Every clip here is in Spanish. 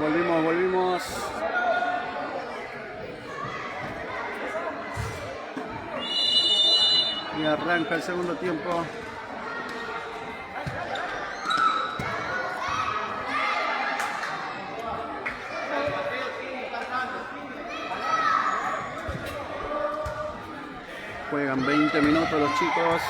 Volvimos. Y arranca el segundo tiempo. Juegan 20 minutos los chicos.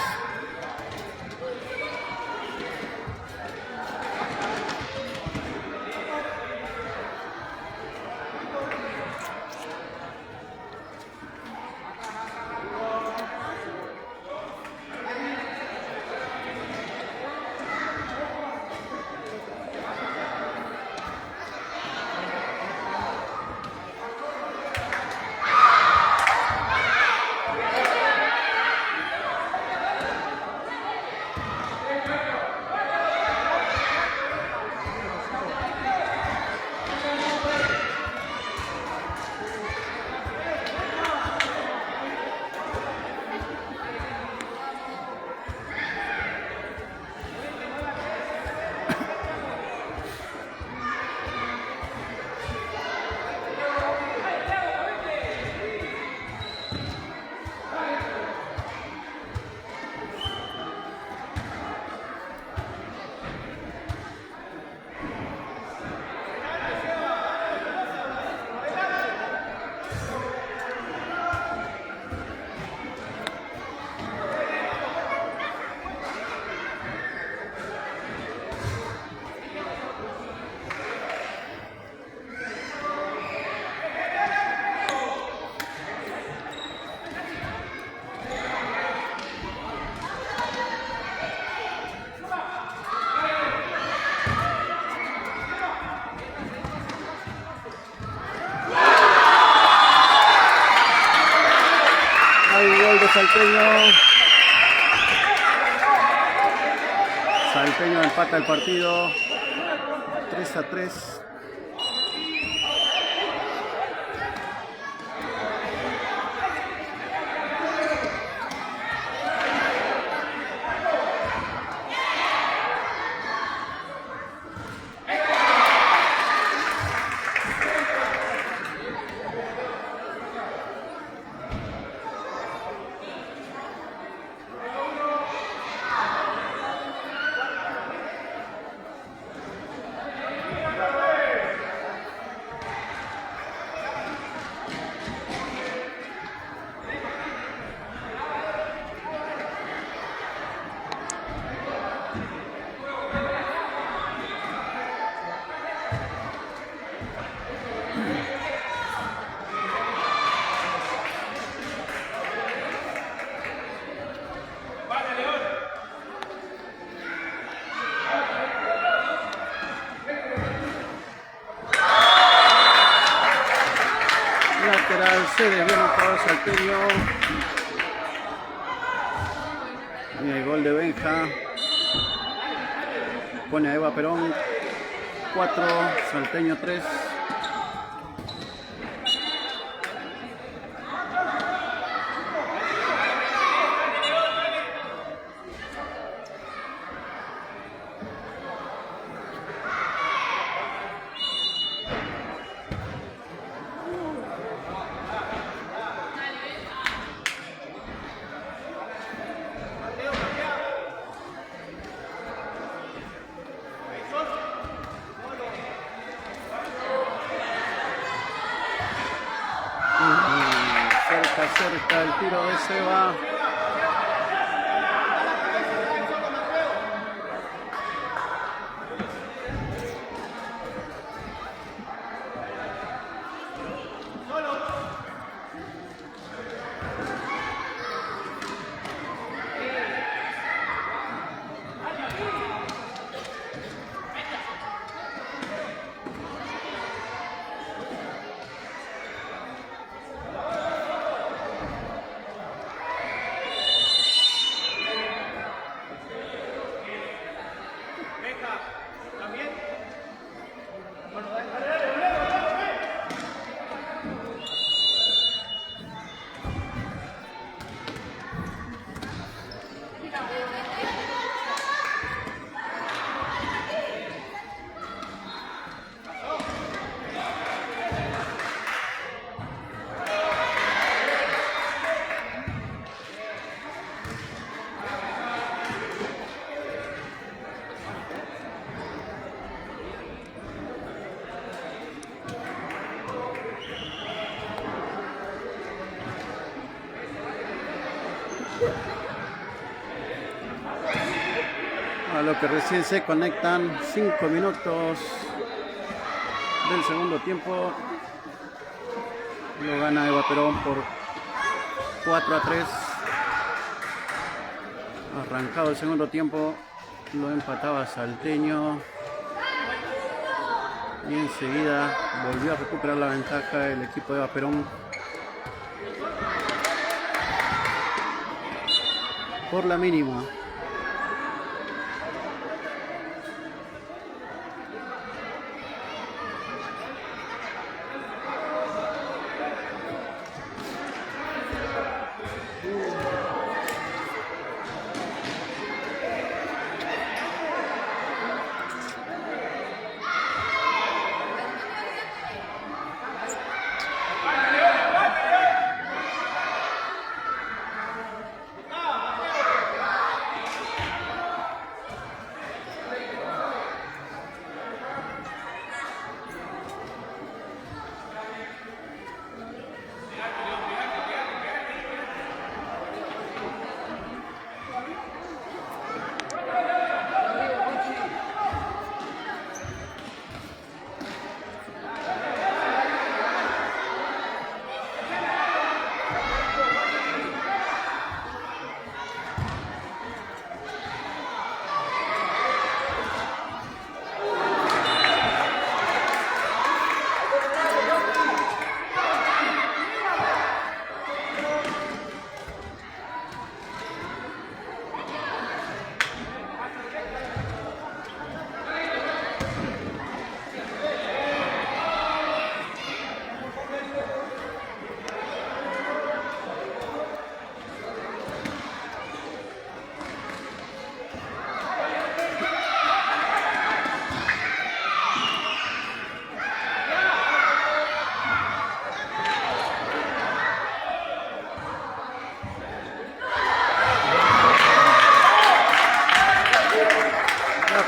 Salteño empata el partido 3-3. Se desvió un jugador salteño. Y el gol de Benja. Pone a Eva Perón 4, Salteño 3. Cerca el tiro de Seba. A lo que recién se conectan, 5 minutos del segundo tiempo. Lo gana Eva Perón por 4-3. Arrancado el segundo tiempo, lo empataba Salteño. Y enseguida volvió a recuperar la ventaja el equipo de Eva Perón. Por la mínima.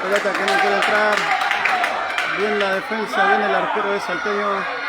Pelota que no quiere entrar. Bien la defensa, bien el arquero de Salteño.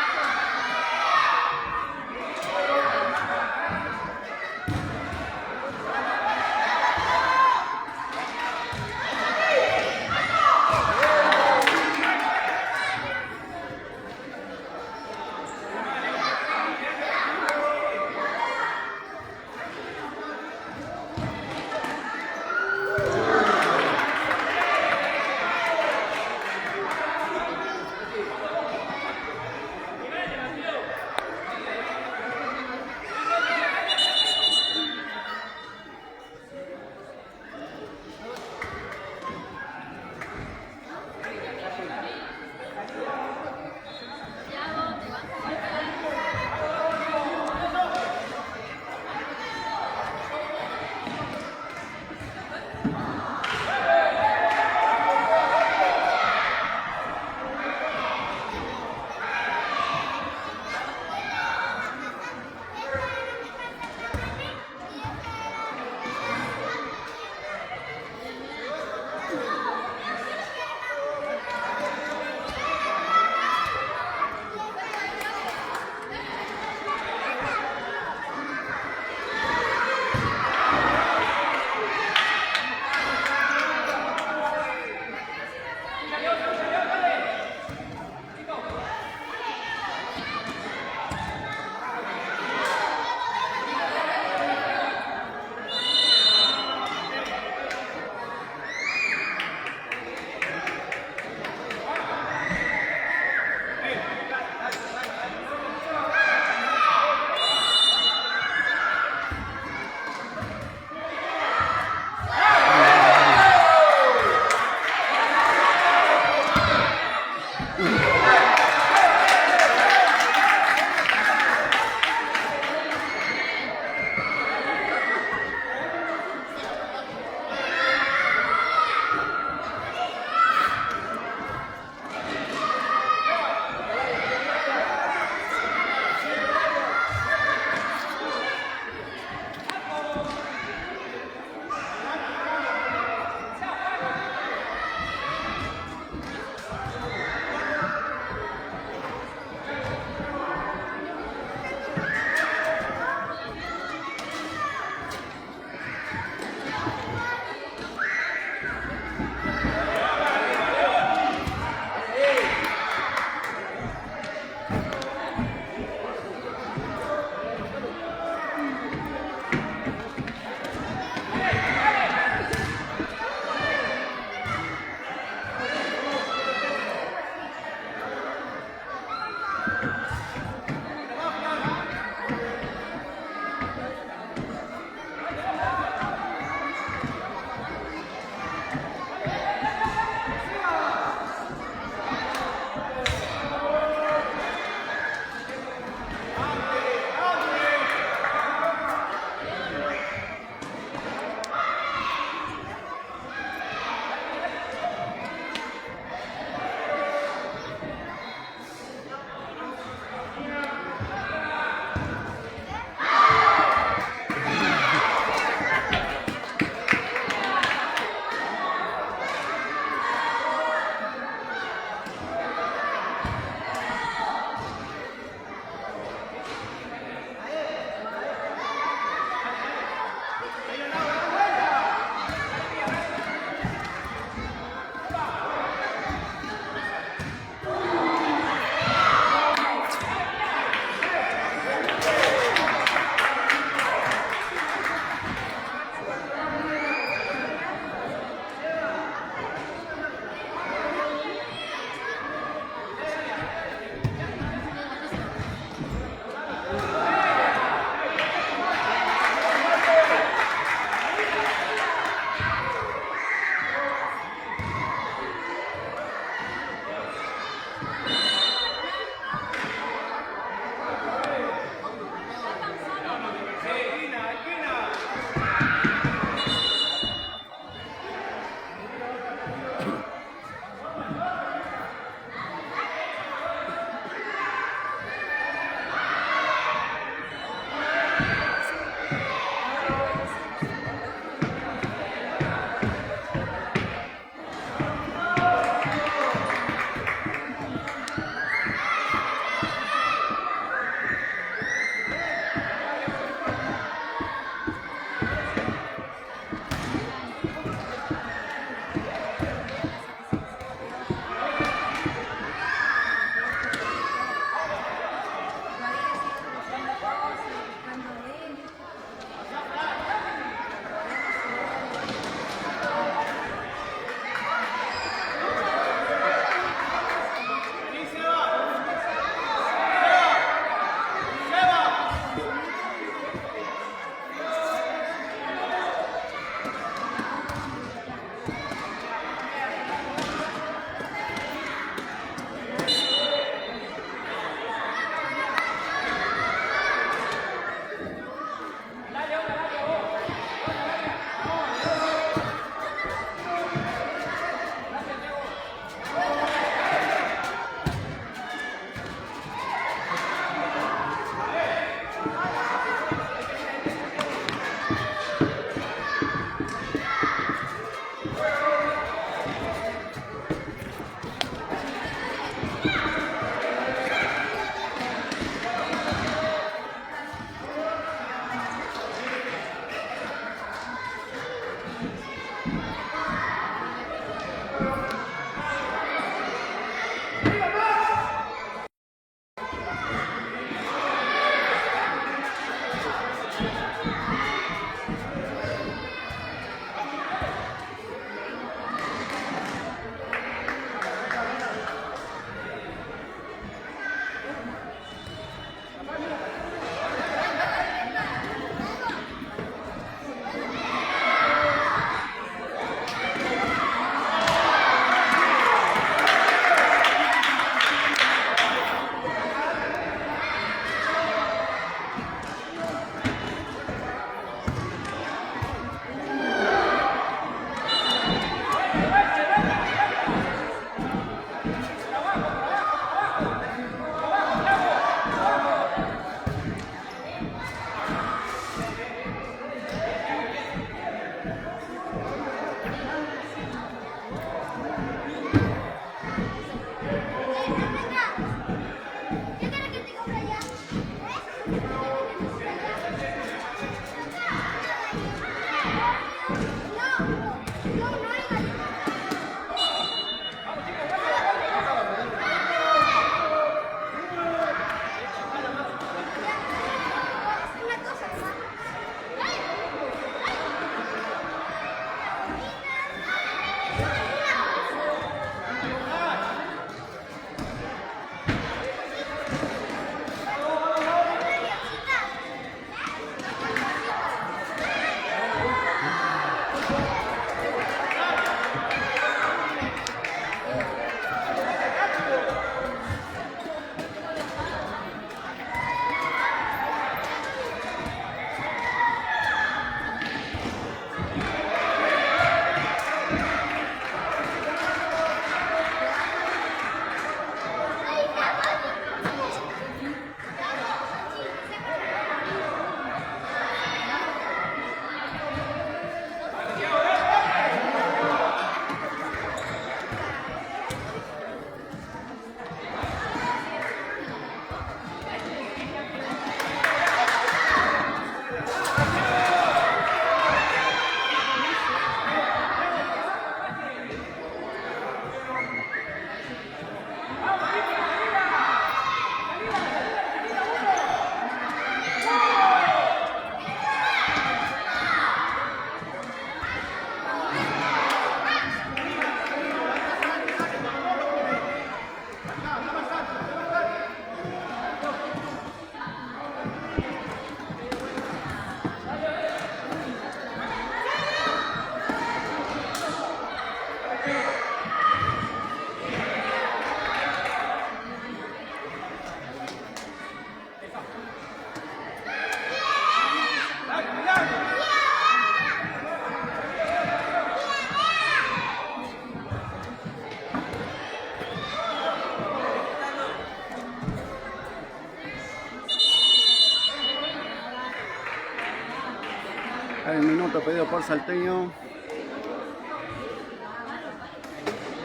Hay un minuto pedido por Salteño.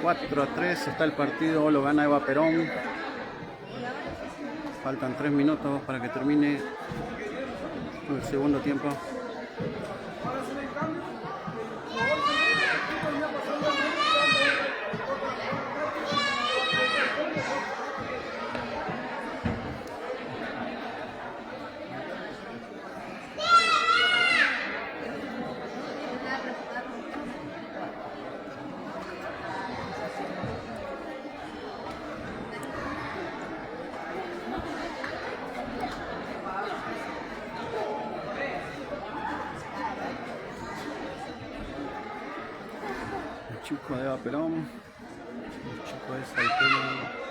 4-3 está el partido, lo gana Eva Perón. Faltan 3 minutos para que termine el segundo tiempo. Chico de Eva Perón, el chico de Salteño.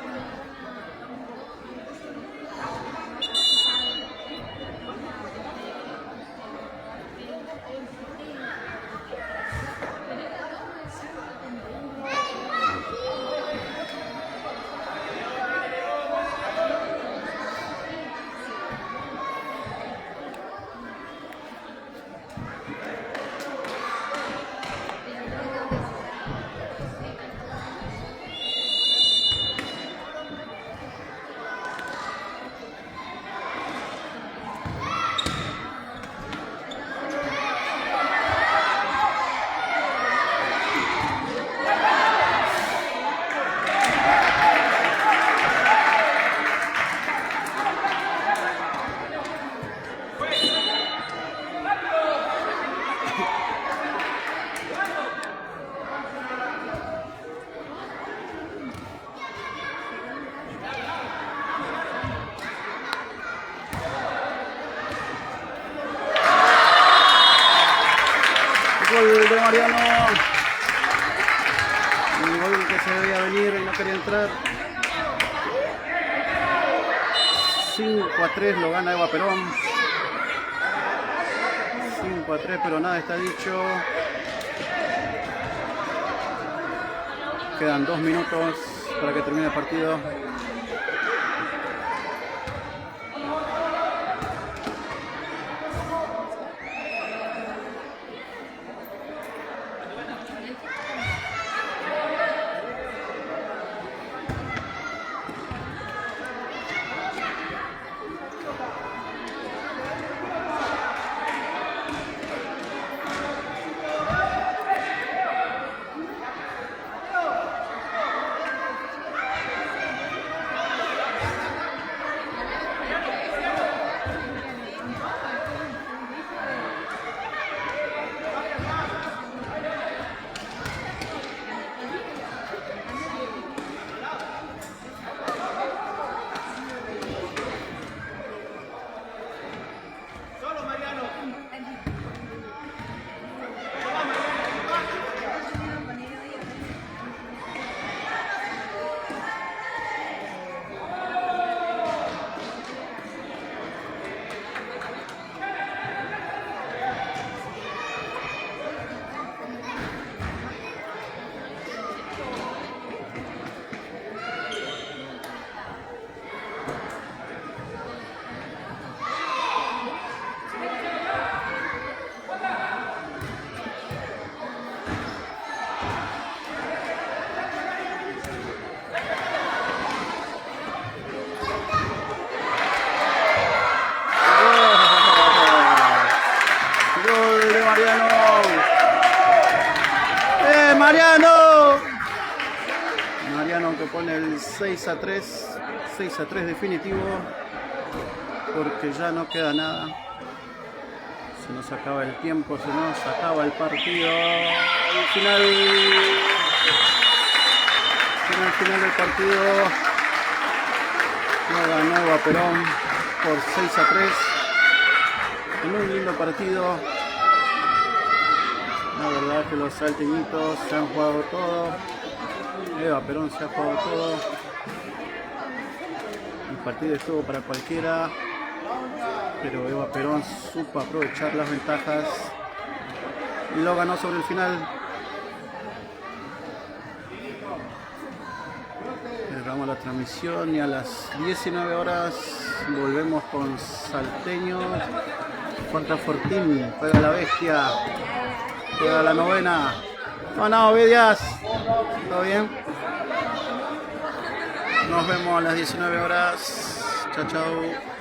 Gol de Mariano. Un gol que se debía venir y no quería entrar. 5-3 lo gana Eva Perón. 5-3, pero nada está dicho. Quedan 2 minutos para que termine el partido. Mariano que pone el 6-3, 6-3 definitivo, porque ya no queda nada. Se nos acaba el tiempo, se nos acaba el partido. Al final del partido no ganó Eva Perón por 6-3 en un lindo partido. La verdad es que los salteñitos se han jugado todo. Eva Perón se ha jugado todo. El partido estuvo para cualquiera, pero Eva Perón supo aprovechar las ventajas y lo ganó sobre el final. Cerramos la transmisión y a las 19 horas volvemos con Salteño contra Fortín. Juega la bestia. Juega la novena. No, Bedias. ¿Todo bien? Nos vemos a las 19 horas. Chao, chao.